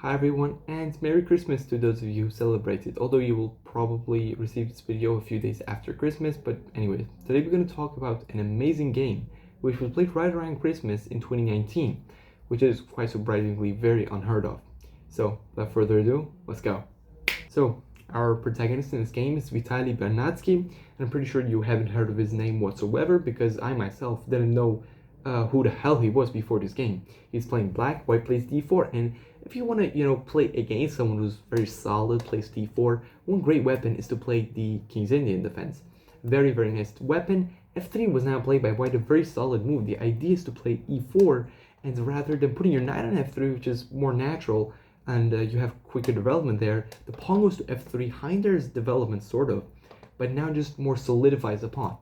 Hi everyone, and Merry Christmas to those of you who celebrate it, although you will probably receive this video a few days after Christmas. But anyway, today we're going to talk about an amazing game which was played right around Christmas in 2019, which is quite surprisingly very unheard of. So without further ado, let's go. So our protagonist in this game is Vitaly Bernatsky, and I'm pretty sure you haven't heard of his name whatsoever because I myself didn't know who the hell he was before this game. He's playing black, white plays d4, and if you want to, play against someone who's very solid, plays d4, one great weapon is to play the King's Indian defense. Very, very nice weapon. f3 was now played by white, a very solid move. The idea is to play e4, and rather than putting your knight on f3, which is more natural, and you have quicker development there, the pawn goes to f3, hinders development sort of, but now just more solidifies the pawn.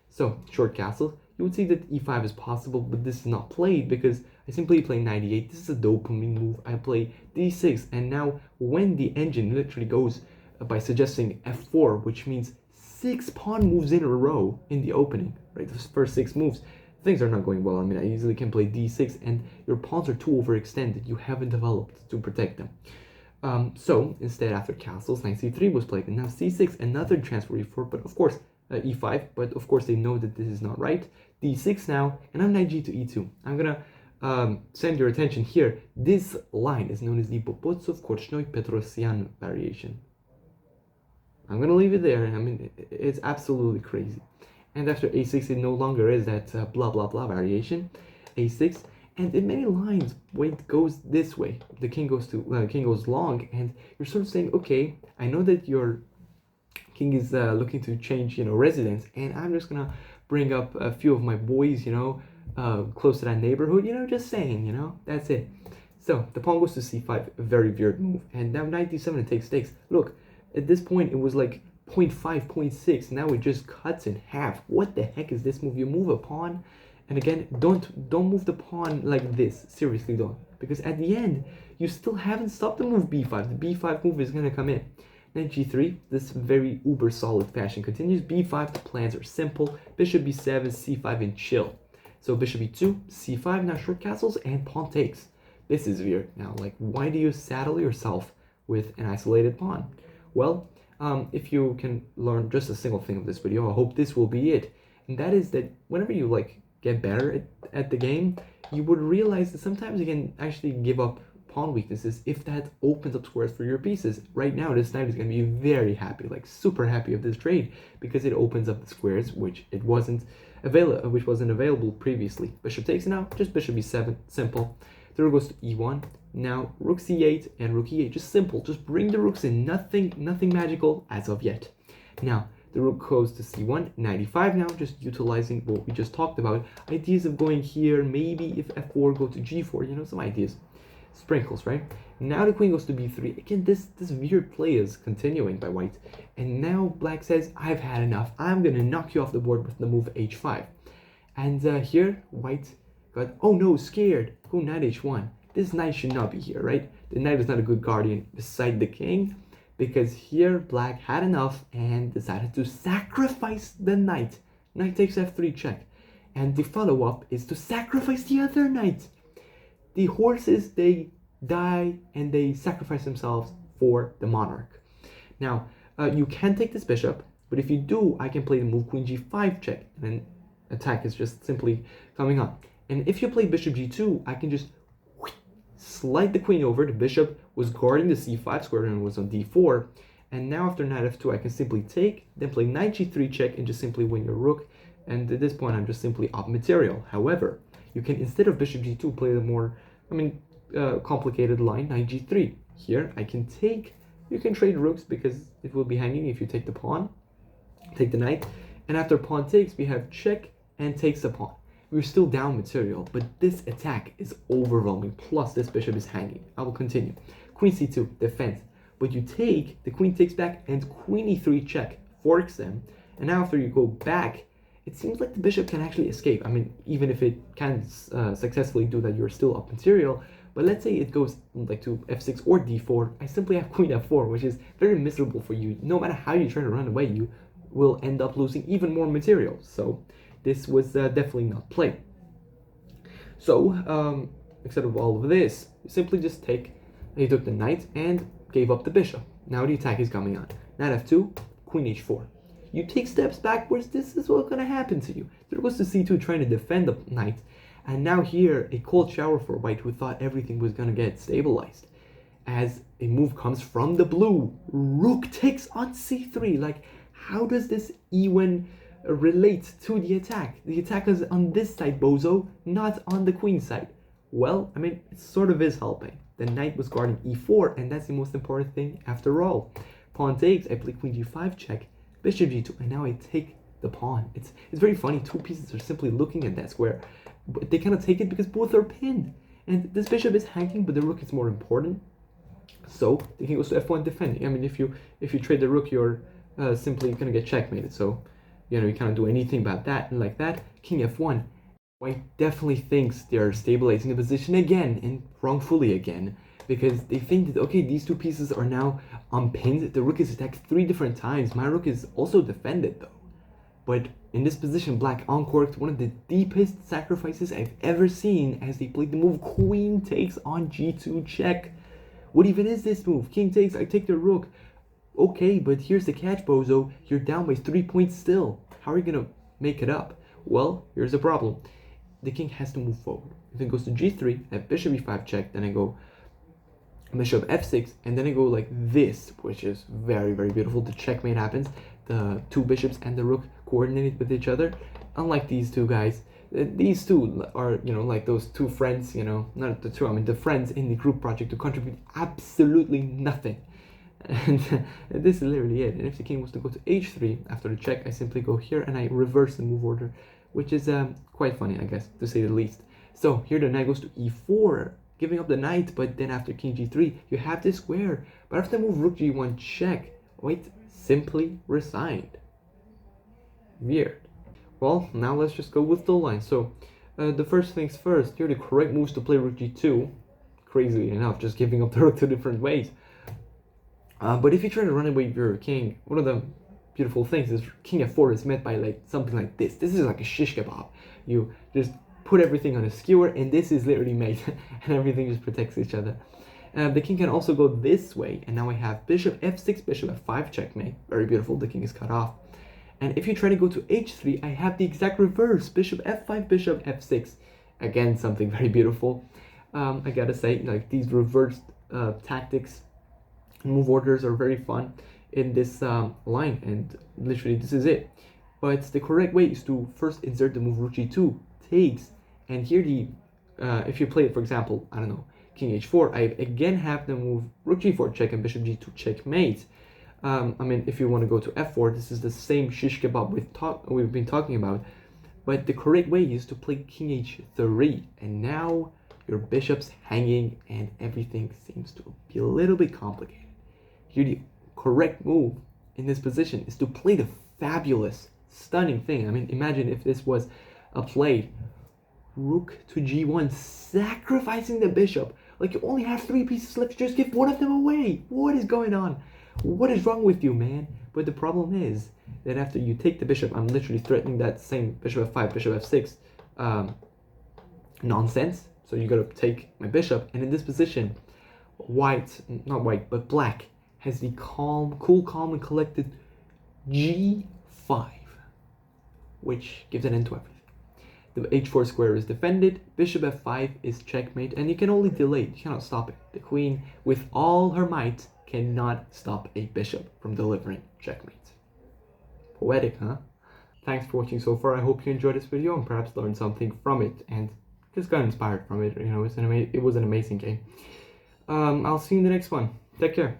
So, short castle, you would see that e5 is possible, but this is not played because I simply play knight e8. This is a dopamine move. I play d6, and now when the engine literally goes by suggesting f4, which means 6 pawn moves in a row in the opening, right? The first 6 moves, things are not going well. I mean, I easily can play d6, and your pawns are too overextended. You haven't developed to protect them. So instead, after castles, knight c3 was played, and now c6, another chance for e4, but of course, e5, but of course they know that this is not right. d6 now, and I'm knight g to e2. I'm gonna send your attention here. This line is known as the Bobotsov-Korchnoi-Petrosyan variation. I'm gonna leave it there. I mean, it's absolutely crazy. And after a6, it no longer is that blah blah blah variation. a6, and in many lines, weight goes this way. The king goes long, and you're sort of saying, okay, I know that your king is looking to change, residence, and I'm just gonna bring up a few of my boys, close to that neighborhood, just saying, that's it. So the pawn goes to c5, a very weird move, and now knight d7 takes takes. Look, at this point it was like 0.5, 0.6. Now it just cuts in half. What the heck is this move? You move a pawn, and again, don't move the pawn like this. Seriously, don't, because at the end you still haven't stopped the move b5. The b5 move is gonna come in. Knight g3, this very uber solid fashion continues. b5, the plans are simple. Bishop b7, c5, and chill. So bishop e2, c5, now short castles, and pawn takes. This is weird. Now, like, why do you saddle yourself with an isolated pawn? Well, if you can learn just a single thing of this video, I hope this will be it. And that is that whenever you, get better at the game, you would realize that sometimes you can actually give up pawn weaknesses if that opens up squares for your pieces. Right now, this knight is going to be very happy, super happy of this trade, because it opens up the squares which wasn't available previously. Bishop takes now, just bishop e7, simple. The rook goes to e1. Now rook c8 and rook e8, just simple. Just bring the rooks in, nothing magical as of yet. Now the rook goes to c1, knight e5 now, just utilizing what we just talked about. Ideas of going here, maybe if f4, go to g4, some ideas. Sprinkles, right? Now the queen goes to b3. Again, this weird play is continuing by white. And now black says, I've had enough. I'm going to knock you off the board with the move h5. And here, white got, oh no, scared. Go knight h1. This knight should not be here, right? The knight is not a good guardian beside the king, because here black had enough and decided to sacrifice the knight. Knight takes f3 check. And the follow-up is to sacrifice the other knight. The horses, they die and they sacrifice themselves for the monarch. Now, you can take this bishop, but if you do, I can play the move queen g5 check, and then attack is just simply coming on. And if you play bishop g2, I can just slide the queen over. The bishop was guarding the c5 square and was on d4. And now after knight f2, I can simply take, then play knight g3 check and just simply win your rook. And at this point, I'm just simply up material. However, you can, instead of bishop g2, play the more, complicated line, knight g3. Here, I can take, you can trade rooks because it will be hanging if you take the pawn, take the knight. And after pawn takes, we have check and takes the pawn. We're still down material, but this attack is overwhelming. Plus, this bishop is hanging. I will continue. Queen c2, defense. But you take, the queen takes back, and queen e3 check, forks them. And now after you go back, it seems like the bishop can actually escape. I mean, even if it can successfully do that, you're still up material. But let's say it goes to f6 or d4. I simply have queen f4, which is very miserable for you. No matter how you try to run away, you will end up losing even more material. So this was definitely not played. So, instead of all of this, you simply just take He took the knight and gave up the bishop. Now the attack is coming on. Knight f2, queen h4. You take steps backwards, this is what's going to happen to you. There goes to c2 trying to defend the knight. And now here, a cold shower for white who thought everything was going to get stabilized. As a move comes from the blue, rook takes on c3. Like, how does this even relate to the attack? The attack is on this side, bozo, not on the queen side. Well, I mean, it sort of is helping. The knight was guarding e4, and that's the most important thing after all. Pawn takes, I play queen g5 check, bishop g2, and now I take the pawn. It's very funny, two pieces are simply looking at that square, but they cannot take it because both are pinned. And this bishop is hanging, but the rook is more important. So the king goes to f1 defending. I mean, if you trade the rook, you're simply gonna get checkmated. So, you know, you cannot do anything about that. And like that, king f1. White definitely thinks they're stabilizing the position again, and wrongfully again, because they think that, okay, these two pieces are now unpinned. The rook is attacked 3 different times. My rook is also defended though. But in this position, black uncorked one of the deepest sacrifices I've ever seen as they played the move queen takes on g2 check. What even is this move? King takes, I take the rook. Okay, but here's the catch, bozo. You're down by 3 points still. How are you gonna make it up? Well, here's the problem. The king has to move forward. If it goes to g3, I have bishop e5 check, then I go bishop f6, and then I go like this, which is very, very beautiful. The checkmate happens. The two bishops and the rook coordinate with each other. Unlike these two guys, these two are, you know, like those two friends, you know, not the two, I mean the friends in the group project who contribute absolutely nothing. And this is literally it. And if the king was to go to h3 after the check, I simply go here and I reverse the move order, which is quite funny, I guess, to say the least. So here the knight goes to e4, giving up the knight, but then after king g3, you have this square. But after the move rook g1 check, white simply resigned. Weird. Well, now let's just go with the line. So the first things first, here are the correct moves to play rook g2. Crazily enough, just giving up the rook 2 different ways. But if you try to run away with your king, one of the beautiful things is king f4 is met by like something like this. This is like a shish kebab. You just put everything on a skewer, and this is literally made, and everything just protects each other. The king can also go this way, and now I have bishop f6, bishop f5 checkmate. Very beautiful, the king is cut off. And if you try to go to h3, I have the exact reverse, bishop f5, bishop f6. Again, something very beautiful. I gotta say, like these reversed tactics, move orders are very fun in this line, and literally this is it. But the correct way is to first insert the move rook g2 takes, and here the if you play it, for example, I don't know, king h4, I again have the move rook g4 check and bishop g2 checkmate. I mean, if you want to go to f4, this is the same shish kebab we've been talking about, but the correct way is to play king h3, and now your bishop's hanging and everything seems to be a little bit complicated. Here the correct move in this position is to play the fabulous, stunning thing. I mean, imagine if this was a play rook to g1, sacrificing the bishop. Like, you only have 3 pieces left, just give one of them away. What is going on? What is wrong with you, man? But the problem is that after you take the bishop, I'm literally threatening that same bishop f5, bishop f6 nonsense. So you gotta take my bishop, and in this position, not white, but black has the cool, calm, and collected g5, which gives an end to everything. The h4 square is defended, bishop f5 is checkmate, and you can only delay it, you cannot stop it. The queen, with all her might, cannot stop a bishop from delivering checkmate. Poetic, huh? Thanks for watching so far. I hope you enjoyed this video and perhaps learned something from it and just got inspired from it. You know, it was an amazing game. I'll see you in the next one. Take care.